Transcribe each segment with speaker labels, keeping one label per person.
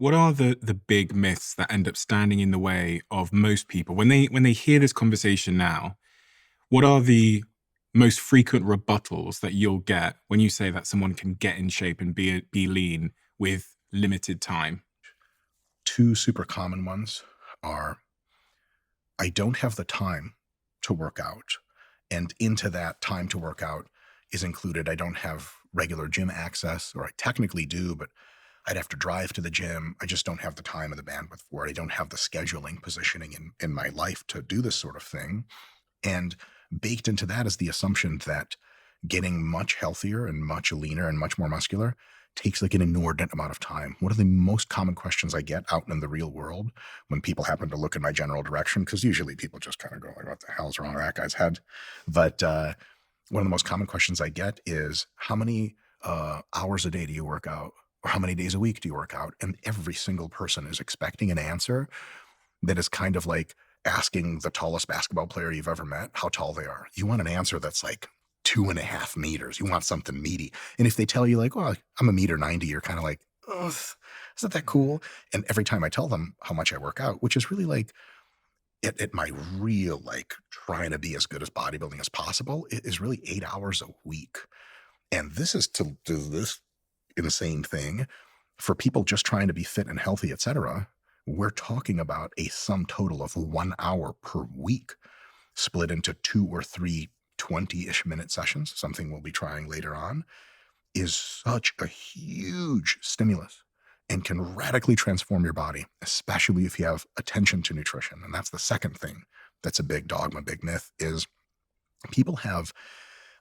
Speaker 1: What are the big myths that end up standing in the way of most people when they hear this conversation now? What are the most frequent rebuttals that you'll get when you say that someone can get in shape and be lean with limited time?
Speaker 2: Two super common ones are I don't have the time to work out. And into that time to work out is included I don't have regular gym access, or I technically do, but I'd have to drive to the gym. I just don't have the time and the bandwidth for it. I don't have the scheduling positioning in my life to do this sort of thing. And baked into that is the assumption that getting much healthier and much leaner and much more muscular takes like an inordinate amount of time. One of the most common questions I get out in the real world when people happen to look in my general direction, because usually people just kind of go like, what the hell's wrong with that guy's head? But one of the most common questions I get is how many hours a day do you work out? Or how many days a week do you work out? And every single person is expecting an answer that is kind of like asking the tallest basketball player you've ever met how tall they are. You want an answer that's like 2.5 meters. You want something meaty. And if they tell you like, well, I'm a meter 90, you're kind of like, oh, isn't that cool? And every time I tell them how much I work out, which is really like at my real, like trying to be as good as bodybuilding as possible, it is really 8 hours a week. And this is to do this insane thing for people just trying to be fit and healthy, etc. We're talking about a sum total of 1 hour per week split into 2 or 3 20-ish minute sessions, something we'll be trying later on, is such a huge stimulus and can radically transform your body, especially if you have attention to nutrition. And that's the second thing that's a big dogma, big myth, is people have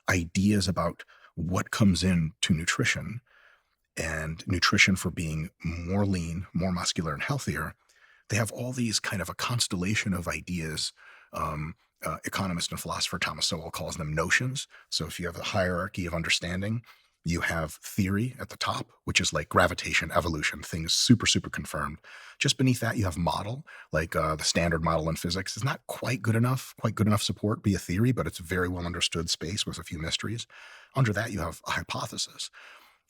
Speaker 2: ideas about what comes into nutrition and nutrition for being more lean, more muscular, and healthier. They have all these kind of a constellation of ideas. Economist and philosopher Thomas Sowell calls them notions. So if you have a hierarchy of understanding, you have theory at the top, which is like gravitation, evolution, things super, super confirmed. Just beneath that, you have model, like the standard model in physics is not quite good enough support, be a theory, but it's a very well understood space with a few mysteries. Under that, you have a hypothesis,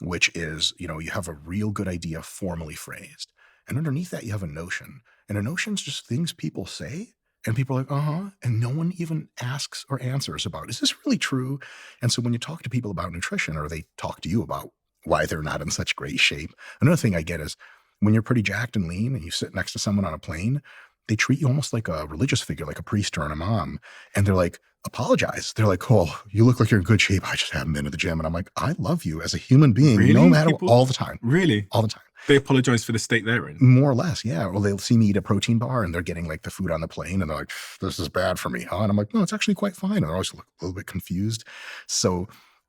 Speaker 2: which is, you have a real good idea formally phrased. And underneath that, you have a notion. And a notion's just things people say, and people are like, uh-huh. And no one even asks or answers about, is this really true? And so when you talk to people about nutrition, or they talk to you about why they're not in such great shape, another thing I get is when you're pretty jacked and lean and you sit next to someone on a plane, they treat you almost like a religious figure, like a priest or an imam. And they're like, apologize. They're like, oh, you look like you're in good shape. I just haven't been to the gym. And I'm like, I love you as a human being, no
Speaker 1: Really?
Speaker 2: matter what,
Speaker 1: People
Speaker 2: all the time,
Speaker 1: really?
Speaker 2: all the time.
Speaker 1: They apologize for the state they're in.
Speaker 2: More or less, yeah. Or they'll see me eat a protein bar and they're getting like the food on the plane and they're like, this is bad for me, huh? And I'm like, no, it's actually quite fine. And they're always look a little bit confused. So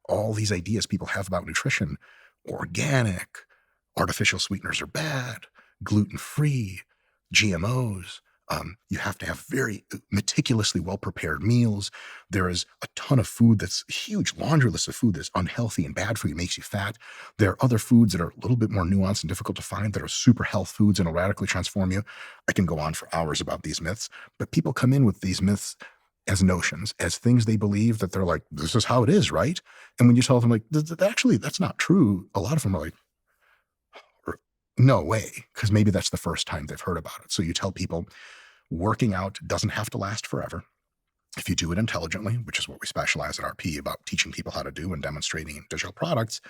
Speaker 2: all these ideas people have about nutrition, organic, artificial sweeteners are bad, gluten-free, GMOs. You have to have very meticulously well-prepared meals. There is a ton of food that's a huge laundry list of food that's unhealthy and bad for you, makes you fat. There are other foods that are a little bit more nuanced and difficult to find that are super health foods and will radically transform you. I can go on for hours about these myths, but people come in with these myths as notions, as things they believe that they're like, this is how it is, right? And when you tell them like, actually, that's not true, a lot of them are like, no way, because maybe that's the first time they've heard about it. So you tell people working out doesn't have to last forever. If you do it intelligently, which is what we specialize at RP about teaching people how to do and demonstrating in digital products,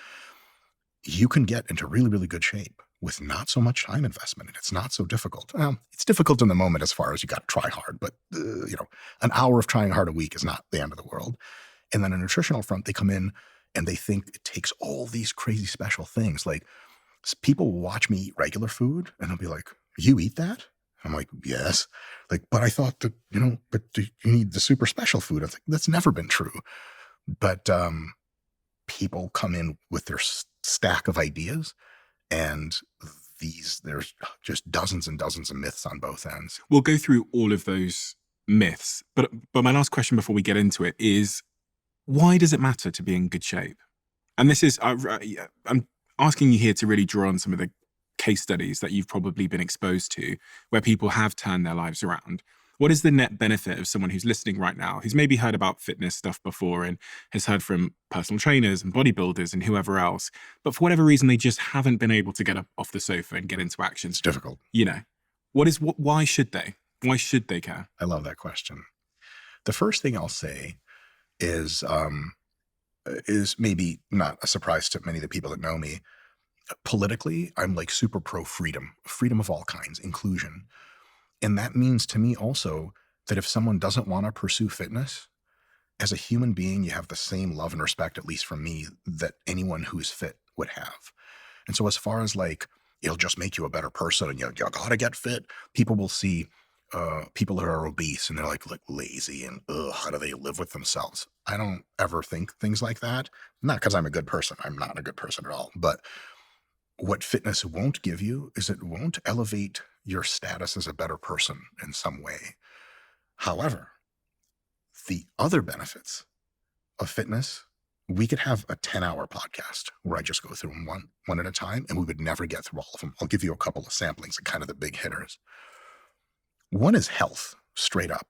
Speaker 2: you can get into really, really good shape with not so much time investment. And it's not so difficult. It's difficult in the moment as far as you got to try hard, but an hour of trying hard a week is not the end of the world. And then on a nutritional front, they come in and they think it takes all these crazy special things. Like people will watch me eat regular food and they'll be like, you eat that? I'm like, yes. Like, but I thought that, but you need the super special food. I think that's never been true. But people come in with their stack of ideas, and there's just dozens and dozens of myths on both ends.
Speaker 1: We'll go through all of those myths, but my last question before we get into it is, why does it matter to be in good shape? And this is, I'm asking you here to really draw on some of the case studies that you've probably been exposed to where people have turned their lives around. What is the net benefit of someone who's listening right now, who's maybe heard about fitness stuff before and has heard from personal trainers and bodybuilders and whoever else, but for whatever reason, they just haven't been able to get up off the sofa and get into action?
Speaker 2: It's difficult.
Speaker 1: You know, why should they? Why should they care?
Speaker 2: I love that question. The first thing I'll say is maybe not a surprise to many of the people that know me. Politically, I'm like super pro freedom of all kinds, inclusion. And that means to me also that if someone doesn't want to pursue fitness, as a human being, you have the same love and respect, at least from me, that anyone who's fit would have. And so as far as like, it'll just make you a better person and you gotta get fit, people will see people who are obese and they're like lazy and how do they live with themselves? I don't ever think things like that. Not because I'm a good person. I'm not a good person at all. But what fitness won't give you is it won't elevate your status as a better person in some way. However, the other benefits of fitness, we could have a 10-hour podcast where I just go through them one at a time, and we would never get through all of them. I'll give you a couple of samplings of kind of the big hitters. One is health, straight up.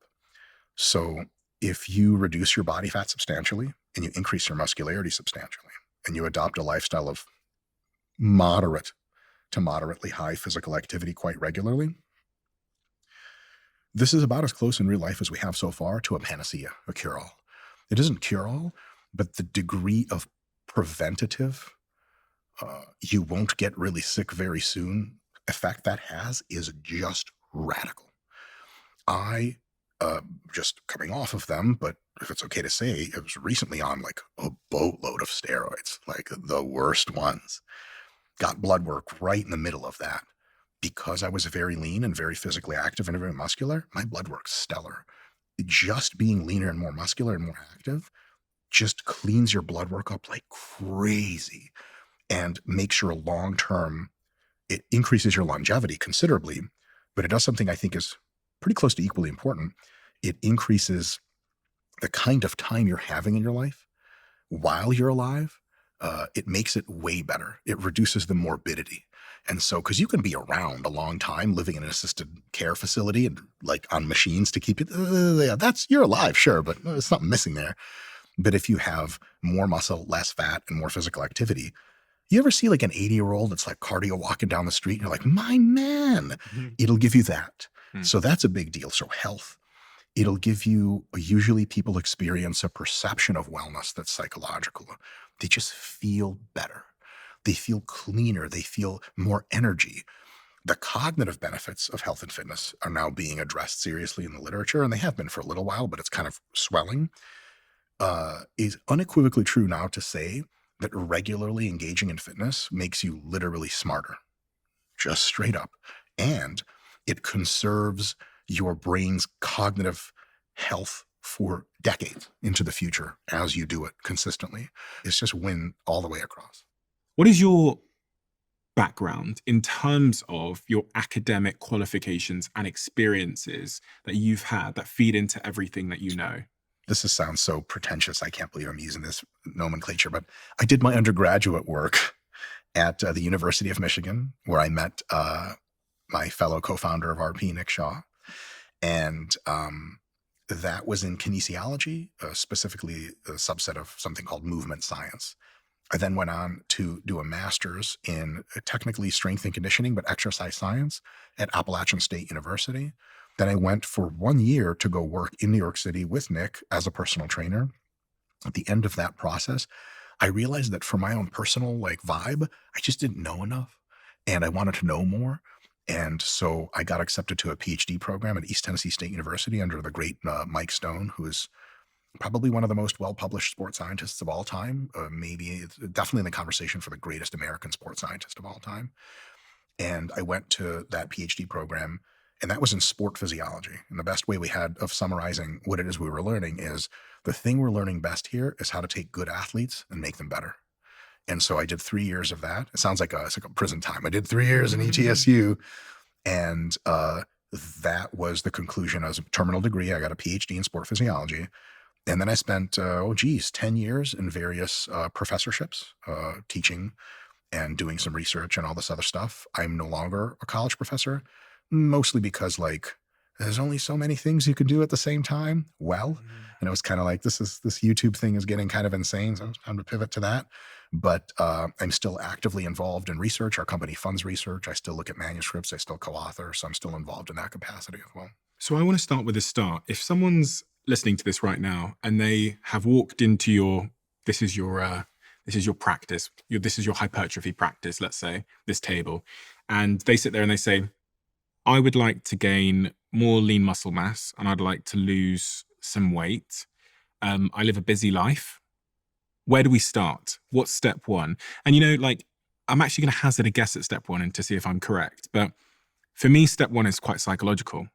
Speaker 2: So if you reduce your body fat substantially and you increase your muscularity substantially, and you adopt a lifestyle of moderate to moderately high physical activity quite regularly, this is about as close in real life as we have so far to a panacea, a cure-all. It isn't cure-all, but the degree of preventative, you won't get really sick very soon, effect that has is just radical. I, just coming off of them, but if it's okay to say, it was recently on like a boatload of steroids, like the worst ones. Got blood work right in the middle of that. Because I was very lean and very physically active and very muscular, my blood work's stellar. Just being leaner and more muscular and more active just cleans your blood work up like crazy and makes your long-term, it increases your longevity considerably, but it does something I think is pretty close to equally important. It increases the kind of time you're having in your life while you're alive. It makes it way better. It reduces the morbidity. And so, because you can be around a long time living in an assisted care facility and like on machines to keep you, you're alive, sure, but there's something missing there. But if you have more muscle, less fat, and more physical activity, you ever see like an 80-year-old that's like cardio walking down the street and you're like, my man, it'll give you that. So that's a big deal. So health, it'll give you, usually people experience a perception of wellness that's psychological. They just feel better. They feel cleaner. They feel more energy. The cognitive benefits of health and fitness are now being addressed seriously in the literature, and they have been for a little while, but it's kind of swelling. Is unequivocally true now to say that regularly engaging in fitness makes you literally smarter, just straight up. And it conserves your brain's cognitive health for decades into the future as you do it consistently. It's just win all the way across.
Speaker 1: What is your background in terms of your academic qualifications and experiences that you've had that feed into everything that you know?
Speaker 2: This sounds so pretentious. I can't believe I'm using this nomenclature, but I did my undergraduate work at the University of Michigan, where I met my fellow co-founder of RP, Nick Shaw. And that was in kinesiology, specifically a subset of something called movement science. I then went on to do a master's in technically strength and conditioning, but exercise science at Appalachian State University. Then I went for 1 year to go work in New York City with Nick as a personal trainer. At the end of that process, I realized that for my own personal like vibe, I just didn't know enough and I wanted to know more. And so I got accepted to a PhD program at East Tennessee State University under the great Mike Stone, who is probably one of the most well-published sports scientists of all time, definitely in the conversation for the greatest American sports scientist of all time. And I went to that PhD program, and that was in sport physiology. And the best way we had of summarizing what it is we were learning is the thing we're learning best here is how to take good athletes and make them better. And so I did 3 years of that. It sounds like it's like a prison time. I did 3 years in ETSU, and that was the conclusion. I was a terminal degree. I got a PhD in sport physiology. And then I spent, 10 years in various professorships, teaching and doing some research and all this other stuff. I'm no longer a college professor, mostly because there's only so many things you can do at the same time. Well, and it was kind of like, this YouTube thing is getting kind of insane. So it's time to pivot to that. But I'm still actively involved in research. Our company funds research. I still look at manuscripts. I still co-author. So I'm still involved in that capacity as well.
Speaker 1: So I want to start with a start. If someone's listening to this right now and they have walked into this is your practice, this is your hypertrophy practice, let's say, this table, and they sit there and they say, I would like to gain more lean muscle mass and I'd like to lose some weight. I live a busy life. Where do we start? What's step one? And I'm actually going to hazard a guess at step one and to see if I'm correct. But for me, step one is quite psychological,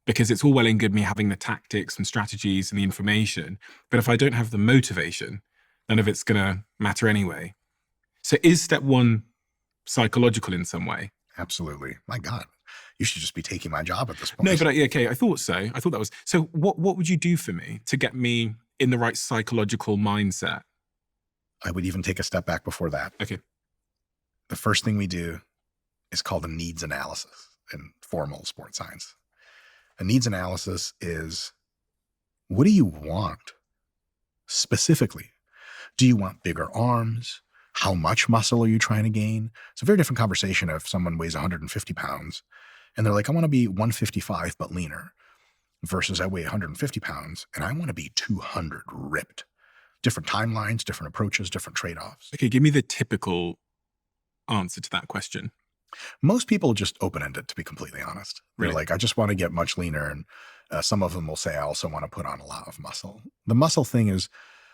Speaker 1: because it's all well and good me having the tactics and strategies and the information. But if I don't have the motivation, none of it's going to matter anyway. So is step one psychological in some way?
Speaker 2: Absolutely. My God, you should just be taking my job at this point.
Speaker 1: No, but okay, I thought so. I thought that was. So what would you do for me to get me in the right psychological mindset?
Speaker 2: I would even take a step back before that.
Speaker 1: Okay.
Speaker 2: The first thing we do is called a needs analysis in formal sports science. A needs analysis is, what do you want specifically? Do you want bigger arms? How much muscle are you trying to gain? It's a very different conversation if someone weighs 150 pounds and they're like, I want to be 155 but leaner, versus I weigh 150 pounds and I want to be 200 ripped. Different timelines, different approaches, different trade-offs.
Speaker 1: Okay, give me the typical answer to that question.
Speaker 2: Most people just open-ended, to be completely honest. They're
Speaker 1: Really?
Speaker 2: like, I just want to get much leaner. And some of them will say, I also want to put on a lot of muscle. The muscle thing is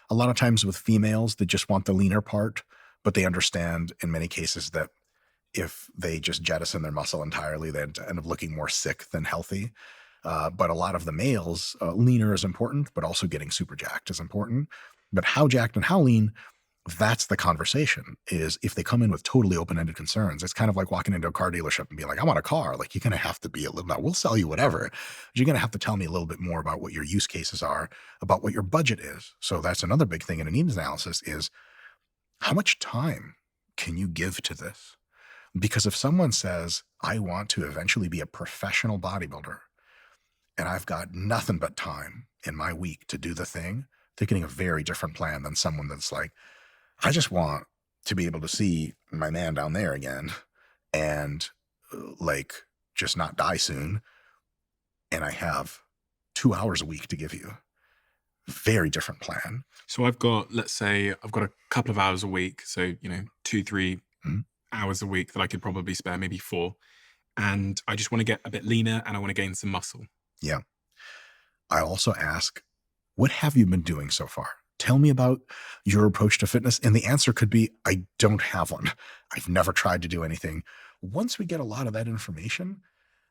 Speaker 2: a lot of times with females, they just want the leaner part, but they understand in many cases that if they just jettison their muscle entirely, they end up looking more sick than healthy. But a lot of the males, leaner is important, but also getting super jacked is important. But how jacked and how lean, that's the conversation. Is if they come in with totally open-ended concerns, it's kind of like walking into a car dealership and being like, I want a car. Like, you're going to have to be a little, now we'll sell you whatever. But you're going to have to tell me a little bit more about what your use cases are, about what your budget is. So that's another big thing in a needs analysis is, how much time can you give to this? Because if someone says, I want to eventually be a professional bodybuilder and I've got nothing but time in my week to do the thing, they're getting a very different plan than someone that's like, I just want to be able to see my man down there again and just not die soon. And I have 2 hours a week to give you. Very different plan.
Speaker 1: So let's say I've got a couple of hours a week. So, 2-3 hours a week that I could probably spare, maybe 4. And I just want to get a bit leaner and I want to gain some muscle.
Speaker 2: Yeah. I also ask, what have you been doing so far? Tell me about your approach to fitness. And the answer could be, I don't have one. I've never tried to do anything. Once we get a lot of that information,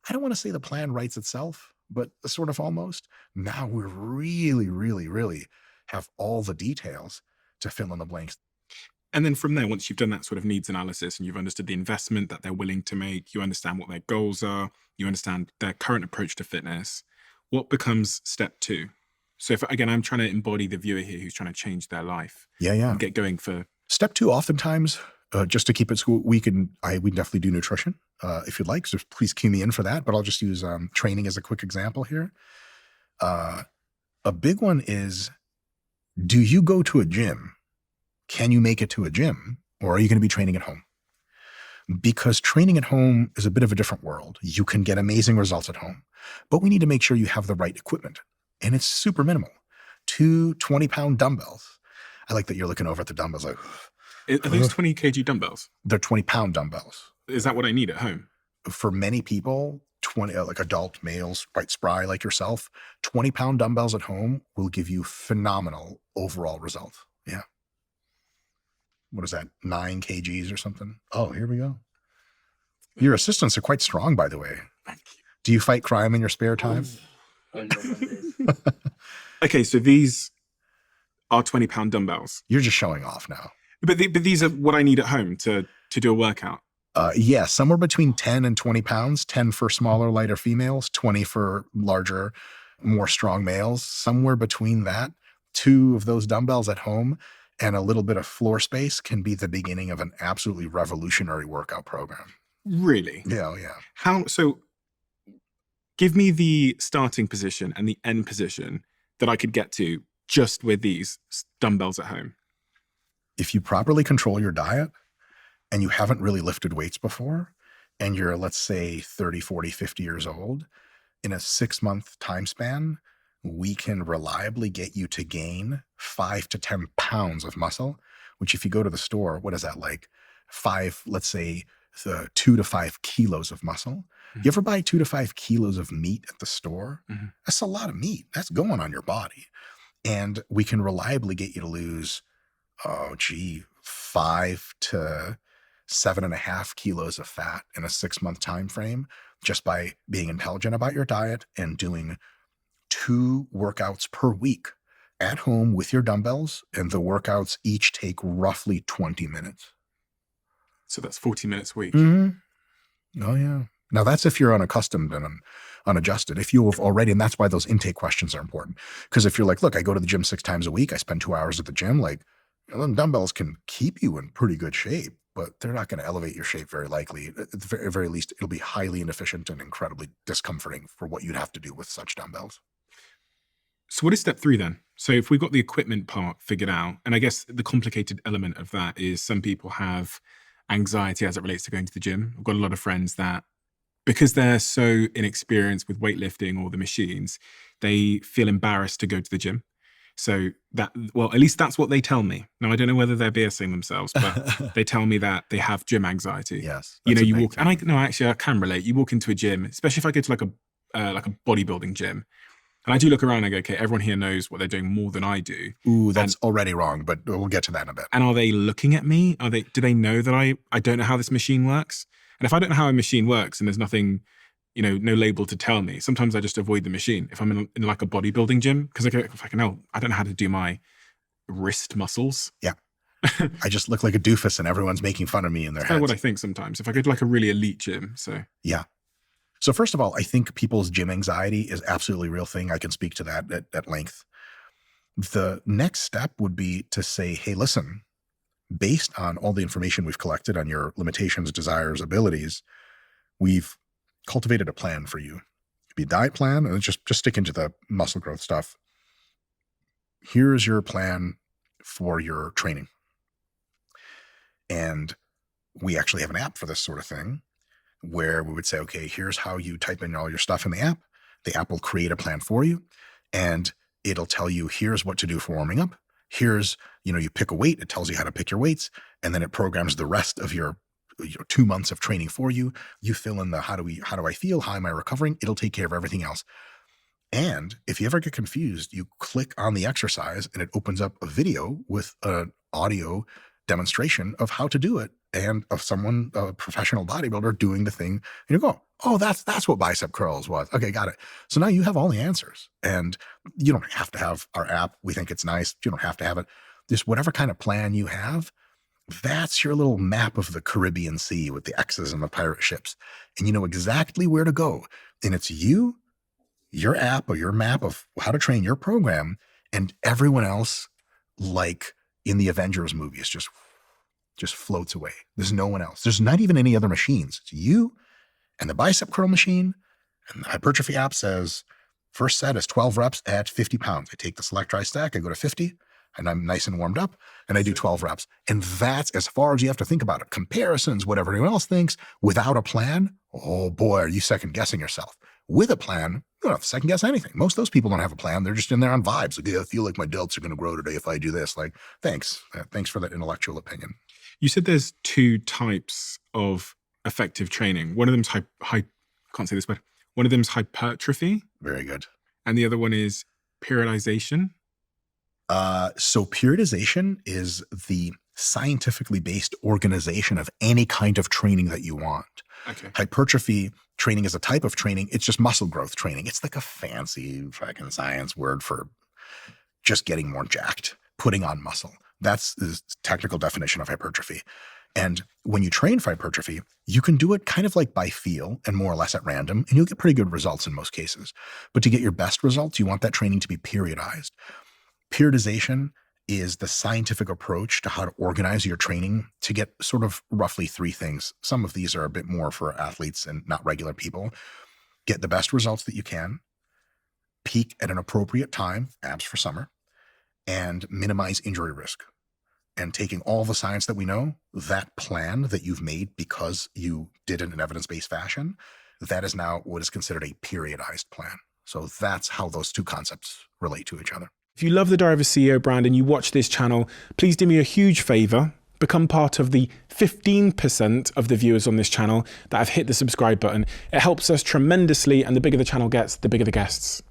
Speaker 2: I don't want to say the plan writes itself, but sort of almost. Now we're really, really, really have all the details to fill in the blanks.
Speaker 1: And then from there, once you've done that sort of needs analysis and you've understood the investment that they're willing to make, you understand what their goals are, you understand their current approach to fitness, what becomes step 2? So if, again, I'm trying to embody the viewer here who's trying to change their life.
Speaker 2: Yeah.
Speaker 1: And get going for...
Speaker 2: Step 2, oftentimes, just to keep it, we definitely do nutrition if you'd like. So please cue me in for that. But I'll just use training as a quick example here. A big one is, do you go to a gym? Can you make it to a gym? Or are you going to be training at home? Because training at home is a bit of a different world. You can get amazing results at home, but we need to make sure you have the right equipment. And it's super minimal. 2 20-pound dumbbells. I like that you're looking over at the dumbbells like...
Speaker 1: Are those 20 kg dumbbells?
Speaker 2: They're 20-pound dumbbells.
Speaker 1: Is that what I need at home?
Speaker 2: For many people, like adult males, quite spry like yourself, 20-pound dumbbells at home will give you phenomenal overall results. Yeah. What is that, 9 kgs or something? Oh, here we go. Your assistants are quite strong, by the way.
Speaker 1: Thank you.
Speaker 2: Do you fight crime in your spare time?
Speaker 1: Okay, so these are 20-pound dumbbells.
Speaker 2: You're just showing off now.
Speaker 1: But these are what I need at home to do a workout.
Speaker 2: Yeah, somewhere between 10 and 20 pounds, 10 for smaller, lighter females, 20 for larger, more strong males. Somewhere between that, 2 of those dumbbells at home and a little bit of floor space can be the beginning of an absolutely revolutionary workout program.
Speaker 1: Really?
Speaker 2: Yeah.
Speaker 1: So Give me the starting position and the end position that I could get to just with these dumbbells at home.
Speaker 2: If you properly control your diet and you haven't really lifted weights before, and you're, let's say, 30, 40, 50 years old, in a 6-month time span, we can reliably get you to gain 5 to 10 pounds of muscle, which if you go to the store, what is that like? Let's say 2 to 5 kilos of muscle.
Speaker 1: Mhm.
Speaker 2: You ever buy 2 to 5 kilos of meat at the store?
Speaker 1: Mhm.
Speaker 2: That's a lot of meat. That's going on your body. And we can reliably get you to lose, 5 to 7.5 kilos of fat in a 6-month time frame just by being intelligent about your diet and doing 2 workouts per week at home with your dumbbells. And the workouts each take roughly 20 minutes.
Speaker 1: So that's 40 minutes a week.
Speaker 2: Mm-hmm. Oh, yeah. Now, that's if you're unaccustomed and unadjusted. If you have already, and that's why those intake questions are important. Because if you're like, look, I go to the gym 6 times a week, I spend 2 hours at the gym, like, them dumbbells can keep you in pretty good shape, but they're not going to elevate your shape very likely. At the very least, it'll be highly inefficient and incredibly discomforting for what you'd have to do with such dumbbells.
Speaker 1: So what is step 3 then? So if we've got the equipment part figured out, and I guess the complicated element of that is some people have anxiety as it relates to going to the gym. I've got a lot of friends that, because they're so inexperienced with weightlifting or the machines, they feel embarrassed to go to the gym. So that, well, at least that's what they tell me. Now, I don't know whether they're BSing themselves, but they tell me that they have gym anxiety.
Speaker 2: Yes.
Speaker 1: You know, you walk, and actually I can relate. You walk into a gym, especially if I go to like a bodybuilding gym, and I do look around and I go, okay, everyone here knows what they're doing more than I do.
Speaker 2: Ooh, that's already wrong, but we'll get to that in a bit.
Speaker 1: And are they looking at me? Do they know that I don't know how this machine works? And if I don't know how a machine works and there's nothing, no label to tell me, sometimes I just avoid the machine. If I'm in like a bodybuilding gym, because I don't know how to do my wrist muscles.
Speaker 2: Yeah. I just look like a doofus and everyone's making fun of me in their heads.
Speaker 1: That's kind of what I think sometimes. If I go to like a really elite gym, so.
Speaker 2: Yeah. So first of all, I think people's gym anxiety is absolutely a real thing. I can speak to that at length. The next step would be to say, hey, listen, based on all the information we've collected on your limitations, desires, abilities, we've cultivated a plan for you. It could be a diet plan, and just stick into the muscle growth stuff. Here's your plan for your training. And we actually have an app for this sort of thing, where we would say, okay, here's how you type in all your stuff in the app. The app will create a plan for you, and it'll tell you, here's what to do for warming up. Here's, you pick a weight. It tells you how to pick your weights, and then it programs the rest of your 2 months of training for you. You fill in the, how do I feel? How am I recovering? It'll take care of everything else. And if you ever get confused, you click on the exercise and it opens up a video with an audio demonstration of how to do it, and of someone, a professional bodybuilder, doing the thing. And you go, oh, that's what bicep curls was. Okay, got it. So now you have all the answers, and you don't have to have our app. We think it's nice. You don't have to have it. Just whatever kind of plan you have, that's your little map of the Caribbean Sea with the X's and the pirate ships. And you know exactly where to go. And it's you, your app, or your map of how to train your program, and everyone else, like in the Avengers movies, just floats away. There's no one else. There's not even any other machines. It's you and the bicep curl machine. And the hypertrophy app says, first set is 12 reps at 50 pounds. I take the select dry stack, I go to 50, and I'm nice and warmed up, and I do 12 reps. And that's as far as you have to think about it. Comparisons, whatever anyone else thinks, without a plan, oh boy, are you second guessing yourself. With a plan, you don't have to second guess anything. Most of those people don't have a plan. They're just in there on vibes. Like, yeah, I feel like my delts are going to grow today if I do this. Like, thanks. Thanks for that intellectual opinion.
Speaker 1: You said there's 2 types of effective training. One of them's can't say this word. One of them's hypertrophy.
Speaker 2: Very good.
Speaker 1: And the other one is periodization.
Speaker 2: So periodization is the scientifically based organization of any kind of training that you want.
Speaker 1: Okay.
Speaker 2: Hypertrophy training is a type of training. It's just muscle growth training. It's like a fancy fucking science word for just getting more jacked, putting on muscle. That's the technical definition of hypertrophy. And when you train for hypertrophy, you can do it kind of like by feel and more or less at random, and you'll get pretty good results in most cases. But to get your best results, you want that training to be periodized. Periodization is the scientific approach to how to organize your training to get sort of roughly 3 things. Some of these are a bit more for athletes and not regular people. get the best results that you can, peak at an appropriate time, abs for summer, and minimize injury risk. And taking all the science that we know, that plan that you've made because you did it in an evidence-based fashion, that is now what is considered a periodized plan. So that's how those two concepts relate to each other.
Speaker 1: If you love the Diary of a CEO brand and you watch this channel, please do me a huge favor. Become part of the 15% of the viewers on this channel that have hit the subscribe button. It helps us tremendously, and the bigger the channel gets, the bigger the guests.